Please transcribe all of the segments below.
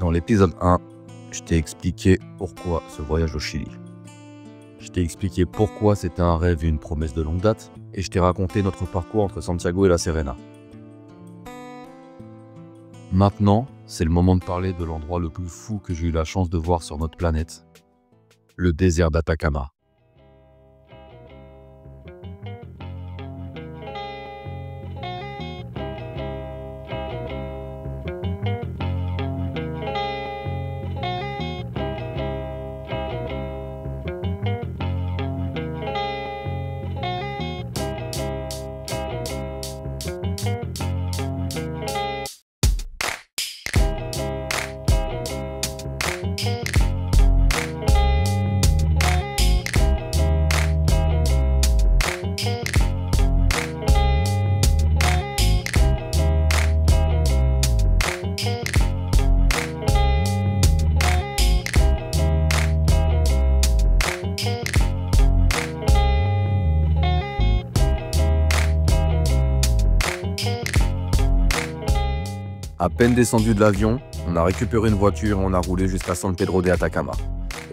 Dans l'épisode 1, je t'ai expliqué pourquoi ce voyage au Chili. Je t'ai expliqué pourquoi c'était un rêve et une promesse de longue date, et je t'ai raconté notre parcours entre Santiago et La Serena. Maintenant, c'est le moment de parler de l'endroit le plus fou que j'ai eu la chance de voir sur notre planète, le désert d'Atacama. À peine descendu de l'avion, on a récupéré une voiture et on a roulé jusqu'à San Pedro de Atacama.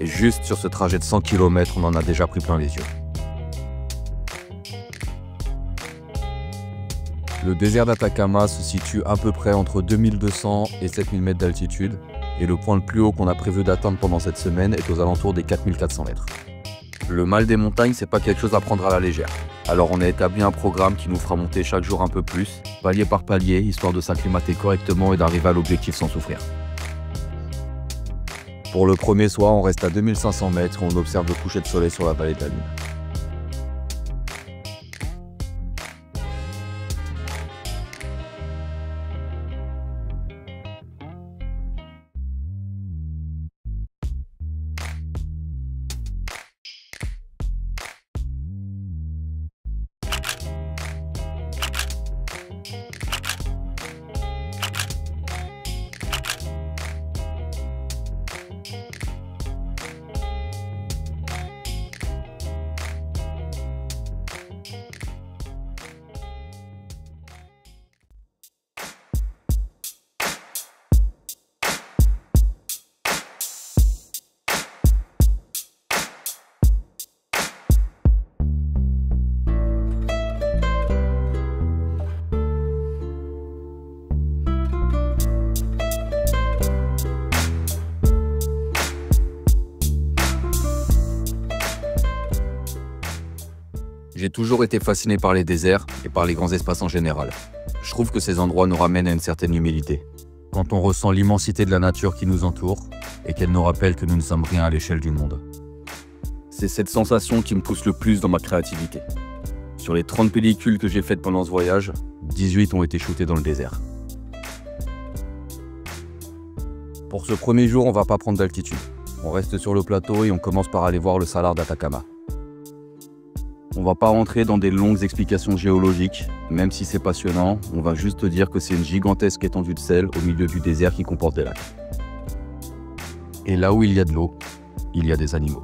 Et juste sur ce trajet de 100 km, on en a déjà pris plein les yeux. Le désert d'Atacama se situe à peu près entre 2200 et 7000 mètres d'altitude, et le point le plus haut qu'on a prévu d'atteindre pendant cette semaine est aux alentours des 4400 mètres. Le mal des montagnes, c'est pas quelque chose à prendre à la légère. Alors on a établi un programme qui nous fera monter chaque jour un peu plus, palier par palier, histoire de s'acclimater correctement et d'arriver à l'objectif sans souffrir. Pour le premier soir, on reste à 2500 mètres et on observe le coucher de soleil sur la vallée de la Lune. J'ai toujours été fasciné par les déserts et par les grands espaces en général. Je trouve que ces endroits nous ramènent à une certaine humilité. Quand on ressent l'immensité de la nature qui nous entoure et qu'elle nous rappelle que nous ne sommes rien à l'échelle du monde. C'est cette sensation qui me pousse le plus dans ma créativité. Sur les 30 pellicules que j'ai faites pendant ce voyage, 18 ont été shootées dans le désert. Pour ce premier jour, on va pas prendre d'altitude. On reste sur le plateau et on commence par aller voir le salar d'Atacama. On va pas rentrer dans des longues explications géologiques, même si c'est passionnant, on va juste te dire que c'est une gigantesque étendue de sel au milieu du désert qui comporte des lacs. Et là où il y a de l'eau, il y a des animaux.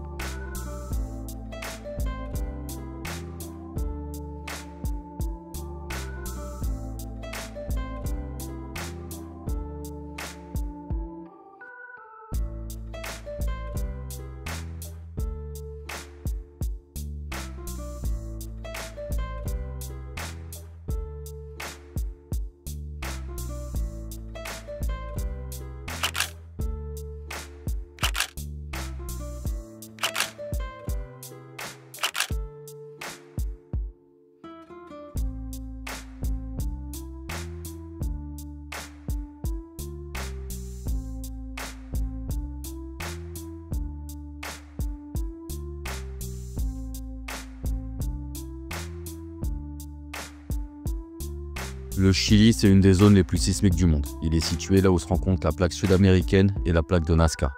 Le Chili, c'est une des zones les plus sismiques du monde. Il est situé là où se rencontrent la plaque sud-américaine et la plaque de Nazca.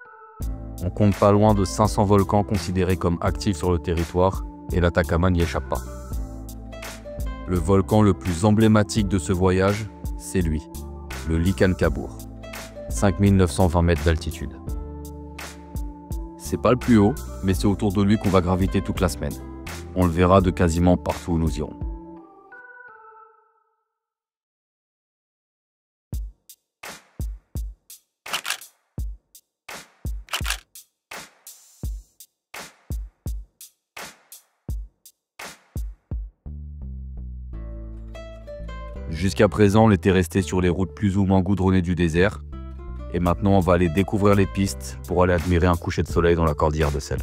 On compte pas loin de 500 volcans considérés comme actifs sur le territoire et l'Atacama n'y échappe pas. Le volcan le plus emblématique de ce voyage, c'est lui, le Licancabur, 5920 mètres d'altitude. C'est pas le plus haut, mais c'est autour de lui qu'on va graviter toute la semaine. On le verra de quasiment partout où nous irons. Jusqu'à présent, on était resté sur les routes plus ou moins goudronnées du désert. Et maintenant, on va aller découvrir les pistes pour aller admirer un coucher de soleil dans la cordillère de sel.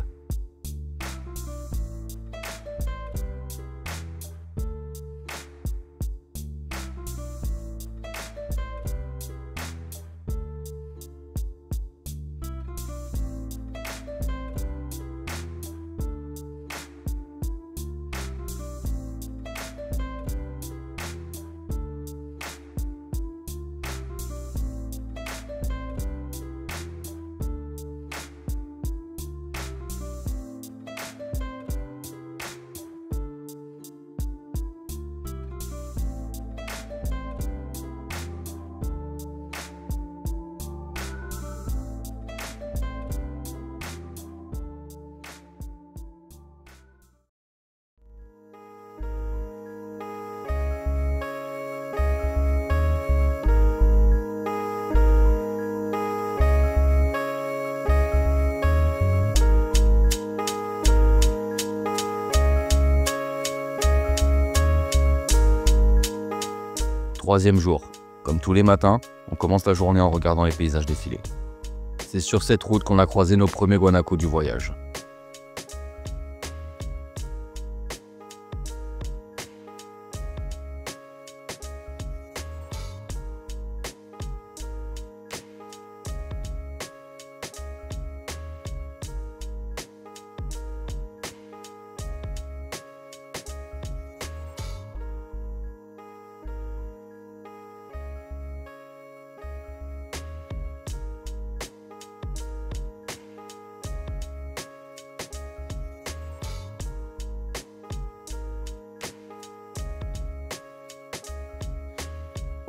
Troisième jour. Comme tous les matins, on commence la journée en regardant les paysages défiler. C'est sur cette route qu'on a croisé nos premiers guanacos du voyage.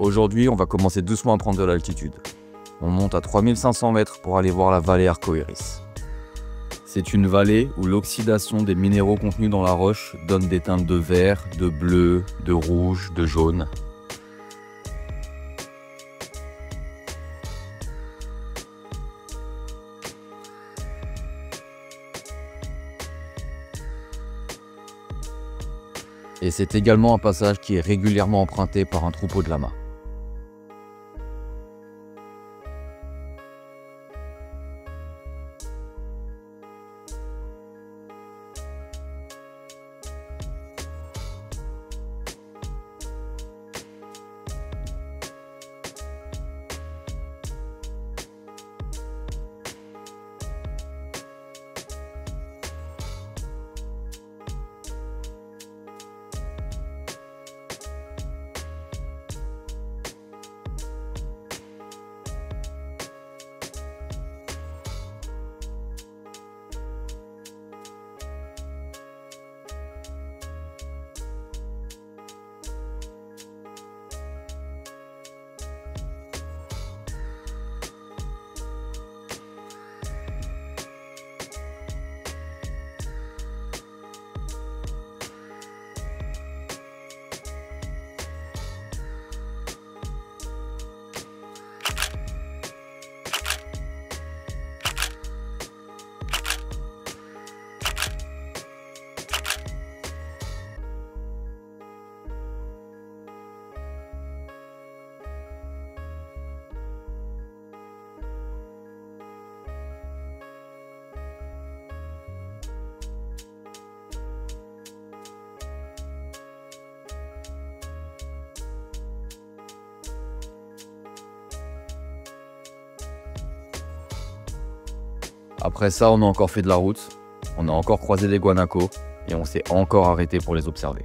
Aujourd'hui, on va commencer doucement à prendre de l'altitude. On monte à 3500 mètres pour aller voir la vallée Arcoiris. C'est une vallée où l'oxydation des minéraux contenus dans la roche donne des teintes de vert, de bleu, de rouge, de jaune. Et c'est également un passage qui est régulièrement emprunté par un troupeau de lamas. Après ça, on a encore fait de la route, on a encore croisé des guanacos et on s'est encore arrêté pour les observer.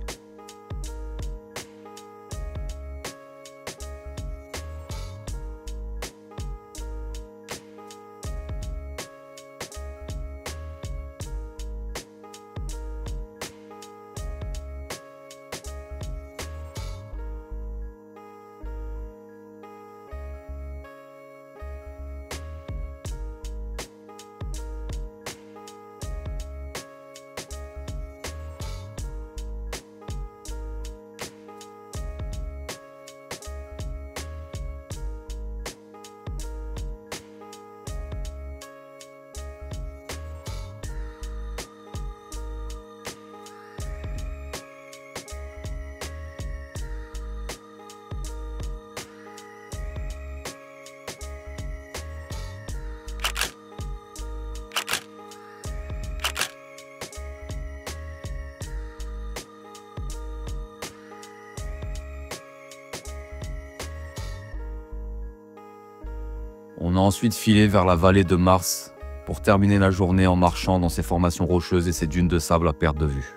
On a ensuite filé vers la vallée de Mars pour terminer la journée en marchant dans ces formations rocheuses et ces dunes de sable à perte de vue.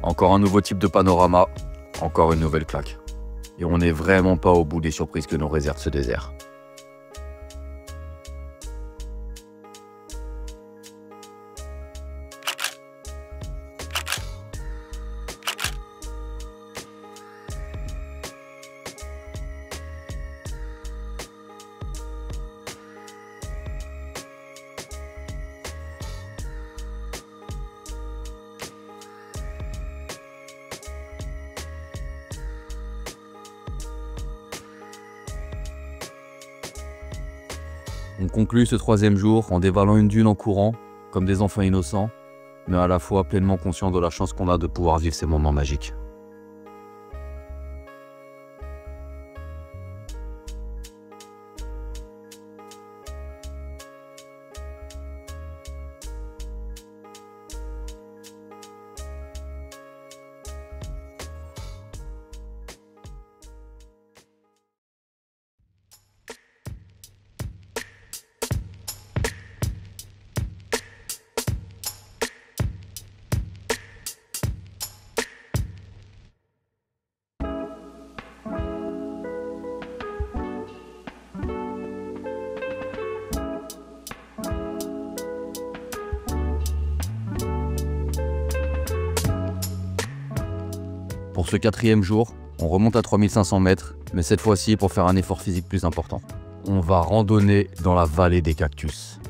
Encore un nouveau type de panorama, encore une nouvelle claque. Et on n'est vraiment pas au bout des surprises que nous réserve ce désert. On conclut ce 3e jour en dévalant une dune en courant, comme des enfants innocents, mais à la fois pleinement conscients de la chance qu'on a de pouvoir vivre ces moments magiques. Pour ce 4e jour, on remonte à 3500 mètres, mais cette fois-ci pour faire un effort physique plus important. On va randonner dans la vallée des cactus.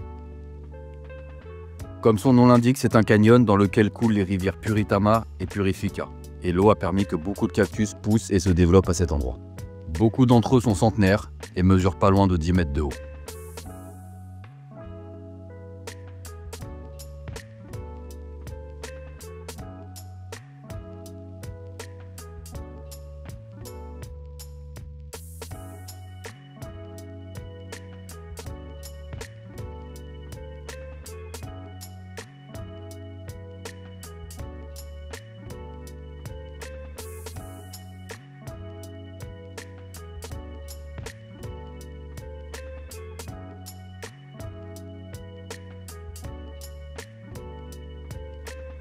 Comme son nom l'indique, c'est un canyon dans lequel coulent les rivières Puritama et Purifica. Et l'eau a permis que beaucoup de cactus poussent et se développent à cet endroit. Beaucoup d'entre eux sont centenaires et mesurent pas loin de 10 mètres de haut.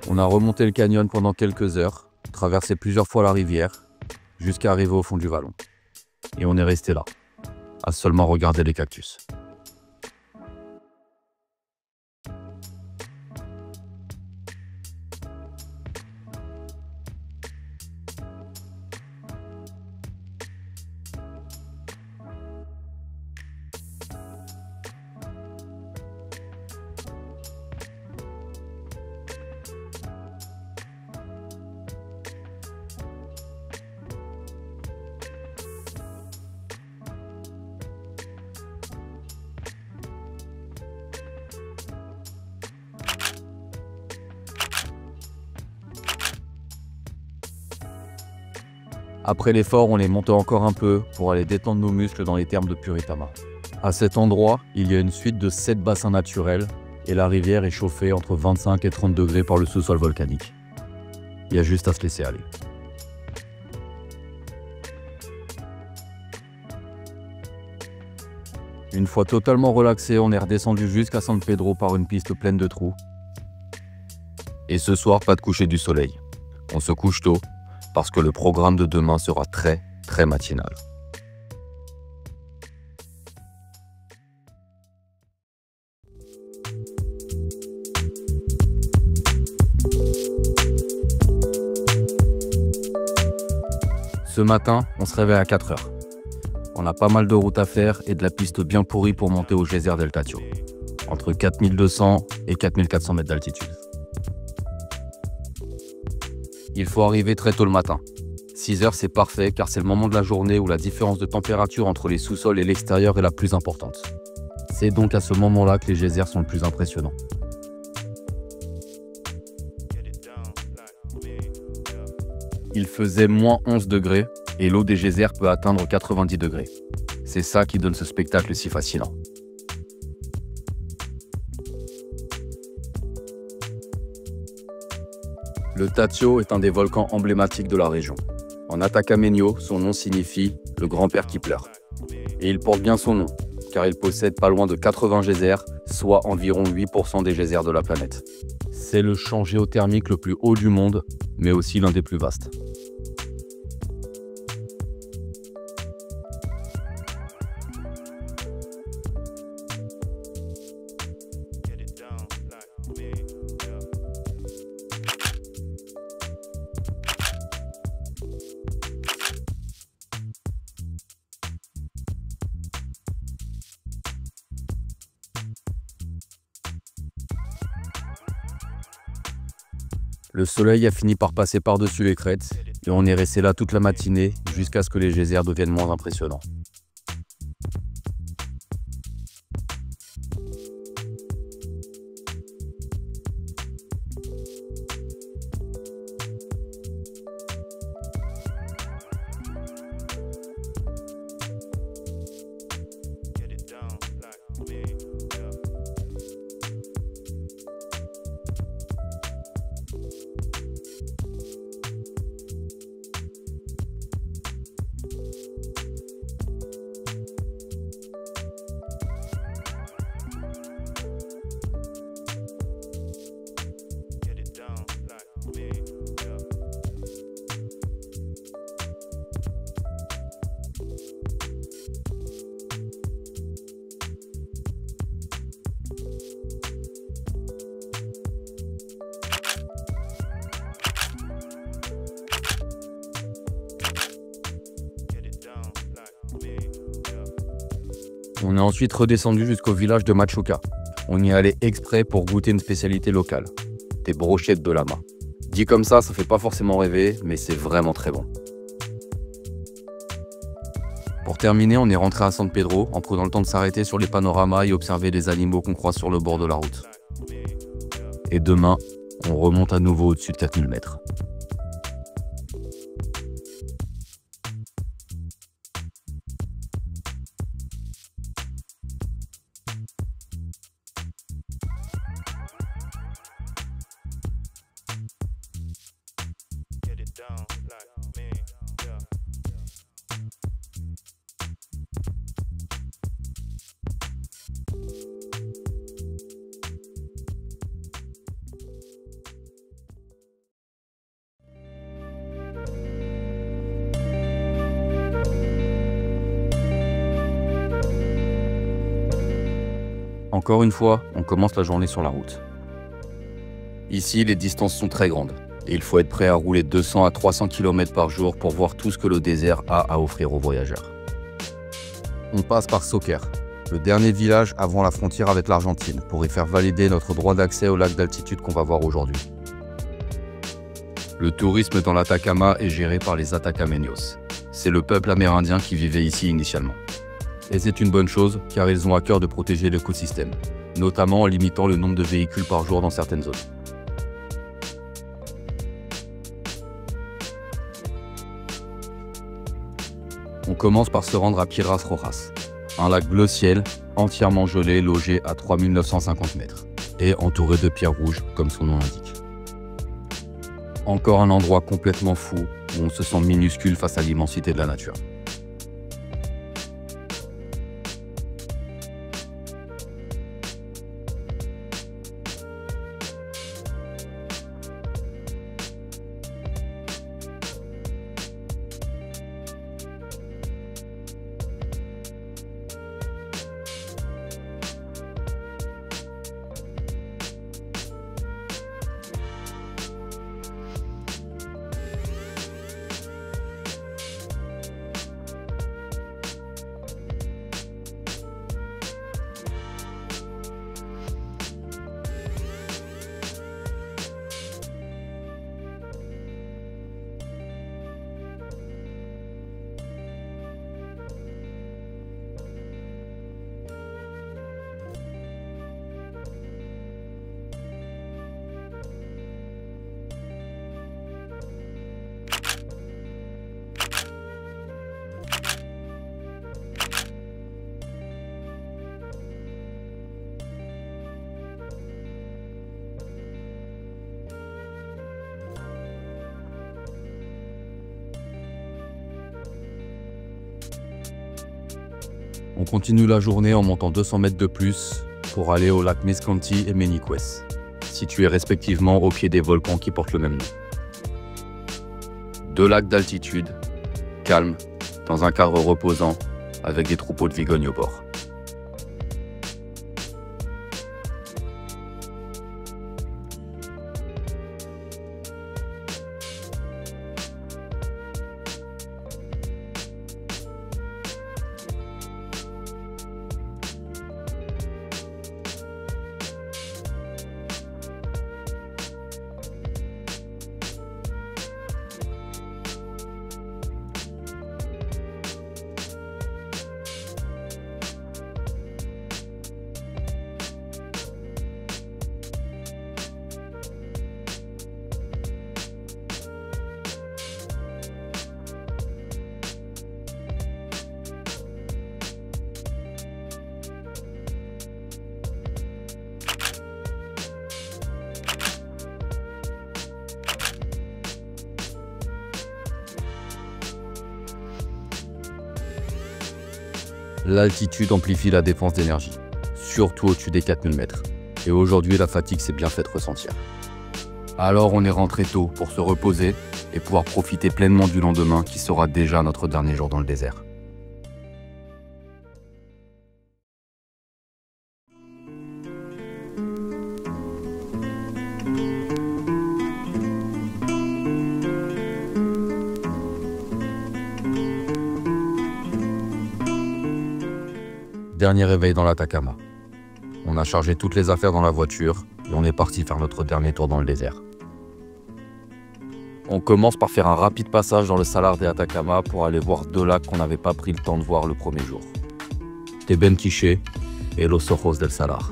On a remonté le canyon pendant quelques heures, traversé plusieurs fois la rivière, jusqu'à arriver au fond du vallon. Et on est resté là, à seulement regarder les cactus. Après l'effort, on est monté encore un peu pour aller détendre nos muscles dans les thermes de Puritama. À cet endroit, il y a une suite de 7 bassins naturels et la rivière est chauffée entre 25 et 30 degrés par le sous-sol volcanique. Il y a juste à se laisser aller. Une fois totalement relaxé, on est redescendu jusqu'à San Pedro par une piste pleine de trous. Et ce soir, pas de coucher du soleil. On se couche tôt, parce que le programme de demain sera très matinal. Ce matin, on se réveille à 4 heures. On a pas mal de routes à faire et de la piste bien pourrie pour monter au geyser del Tatio, entre 4200 et 4400 mètres d'altitude. Il faut arriver très tôt le matin. 6 heures, c'est parfait car c'est le moment de la journée où la différence de température entre les sous-sols et l'extérieur est la plus importante. C'est donc à ce moment-là que les geysers sont le plus impressionnants. Il faisait moins 11 degrés et l'eau des geysers peut atteindre 90 degrés. C'est ça qui donne ce spectacle si fascinant. Le Tatio est un des volcans emblématiques de la région. En Atacameño, son nom signifie « le grand-père qui pleure ». Et il porte bien son nom, car il possède pas loin de 80 geysers, soit environ 8% des geysers de la planète. C'est le champ géothermique le plus haut du monde, mais aussi l'un des plus vastes. Le soleil a fini par passer par-dessus les crêtes et on est resté là toute la matinée jusqu'à ce que les geysers deviennent moins impressionnants. On est ensuite redescendu jusqu'au village de Machuca. On y allait exprès pour goûter une spécialité locale, des brochettes de lama. Dit comme ça fait pas forcément rêver, mais c'est vraiment très bon. Pour terminer, on est rentré à San Pedro en prenant le temps de s'arrêter sur les panoramas et observer les animaux qu'on croise sur le bord de la route. Et demain, on remonte à nouveau au-dessus de 4000 mètres. Encore une fois, on commence la journée sur la route. Ici, les distances sont très grandes et il faut être prêt à rouler 200 à 300 km par jour pour voir tout ce que le désert a à offrir aux voyageurs. On passe par Soker, le dernier village avant la frontière avec l'Argentine, pour y faire valider notre droit d'accès au lac d'altitude qu'on va voir aujourd'hui. Le tourisme dans l'Atacama est géré par les Atacameños. C'est le peuple amérindien qui vivait ici initialement. Et c'est une bonne chose, car ils ont à cœur de protéger l'écosystème, notamment en limitant le nombre de véhicules par jour dans certaines zones. On commence par se rendre à Piedras Rojas, un lac bleu ciel, entièrement gelé, logé à 3950 mètres, et entouré de pierres rouges, comme son nom l'indique. Encore un endroit complètement fou, où on se sent minuscule face à l'immensité de la nature. On continue la journée en montant 200 mètres de plus pour aller au lac Mescanti et Meñiques, situés respectivement au pied des volcans qui portent le même nom. 2 lacs d'altitude, calmes, dans un cadre reposant, avec des troupeaux de vigognes au bord. L'altitude amplifie la dépense d'énergie, surtout au-dessus des 4000 mètres. Et aujourd'hui, la fatigue s'est bien faite ressentir. Alors on est rentré tôt pour se reposer et pouvoir profiter pleinement du lendemain qui sera déjà notre dernier jour dans le désert. Dernier réveil dans l'Atacama. On a chargé toutes les affaires dans la voiture et on est parti faire notre dernier tour dans le désert. On commence par faire un rapide passage dans le Salar de Atacama pour aller voir 2 lacs qu'on n'avait pas pris le temps de voir le premier jour. Tebenquiche et Los Ojos del Salar.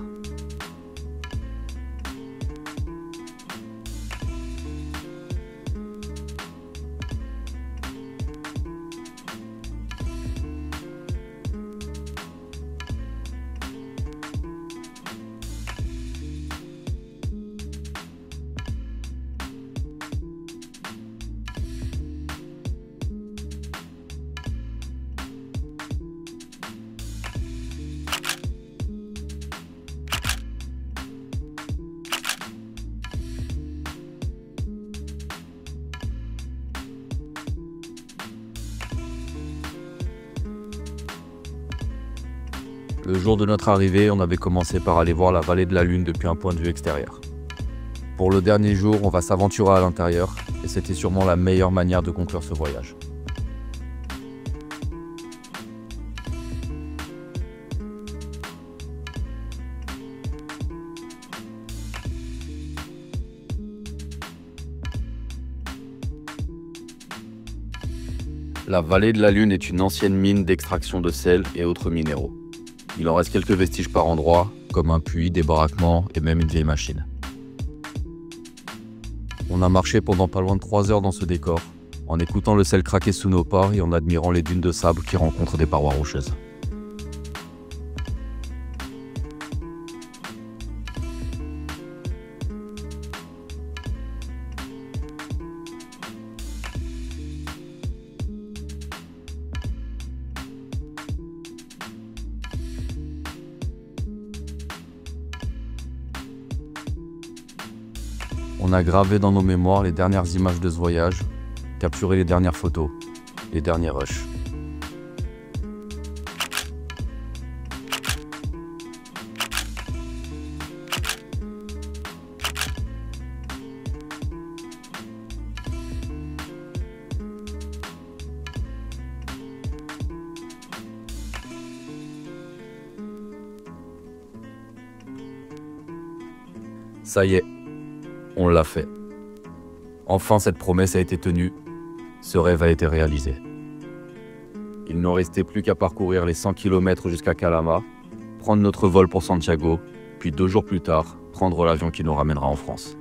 Le jour de notre arrivée, on avait commencé par aller voir la vallée de la Lune depuis un point de vue extérieur. Pour le dernier jour, on va s'aventurer à l'intérieur et c'était sûrement la meilleure manière de conclure ce voyage. La vallée de la Lune est une ancienne mine d'extraction de sel et autres minéraux. Il en reste quelques vestiges par endroits, comme un puits, des baraquements et même une vieille machine. On a marché pendant pas loin de 3 heures dans ce décor, en écoutant le sel craquer sous nos pas et en admirant les dunes de sable qui rencontrent des parois rocheuses. On a gravé dans nos mémoires les dernières images de ce voyage, capturé les dernières photos, les derniers rushs. Ça y est. On l'a fait. Enfin, cette promesse a été tenue. Ce rêve a été réalisé. Il ne restait plus qu'à parcourir les 100 km jusqu'à Calama, prendre notre vol pour Santiago, puis 2 jours plus tard, prendre l'avion qui nous ramènera en France.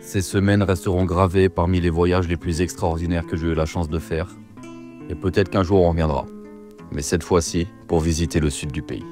Ces semaines resteront gravées parmi les voyages les plus extraordinaires que j'ai eu la chance de faire. Et peut-être qu'un jour on reviendra. Mais cette fois-ci, pour visiter le sud du pays.